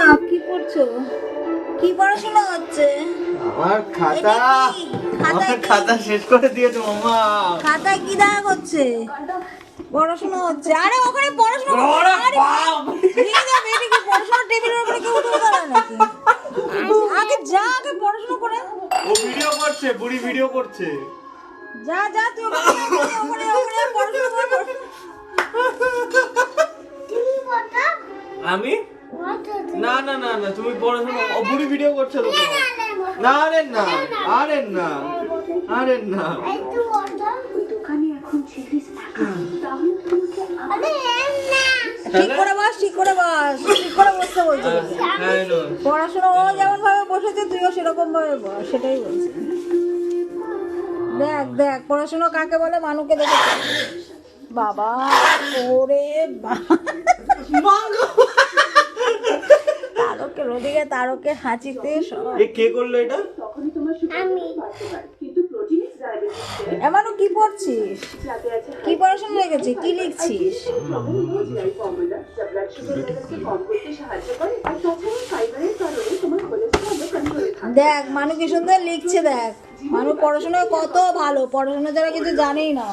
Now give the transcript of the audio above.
মা কি করছো? কি পড়াশোনা হচ্ছে? আমার খাতা খাতায় কি? খাতা শেষ করে দিয়েছে মামা। খাতায় কি দেখা করছে? পড়াশোনা হচ্ছে। আরে ওখানে পড়াশোনা করছে। ওরে আরে বাপ! ভেঙে যাবে। এটা কি পড়াশোনার টেবিলের উপরে কেউ উঠে দাঁড়ায় নাকি? আগে যা, আগে পড়াশোনা করে। ও ভিডিও করছে, বুড়ি ভিডিও করছে। যা যা তুই ওখানে পড়াশোনা কর। আমি না না না না তুমি পড়াশোনা, ও বুড়ি ভিডিও করছে তো তোমার। না আরে না আরে না আরে না ঠিক করে বস, ঠিক করে বস, ঠিক করে বসতে বলছি। হ্যাঁ নো পড়াশোনা ও যেমন ভাবে বসেছে তুইও সেরকম ভাবে বস, সেটাই বলছি। দেখ দেখ পড়াশোনা কাকে বলে, মানুকে দেখে। বাবা ওরে তারকের ওদিকে, তারকের হাঁচিতে সব। এ কে করলো এটা? এমন কি পড়ছিস? কি পড়াশোনা লেগেছে? কি লিখছিস? দেখ মানু কি সুন্দর লিখছে। দেখ মানু পড়াশোনায় কত ভালো, পড়াশোনা যারা কিছু জানেই না।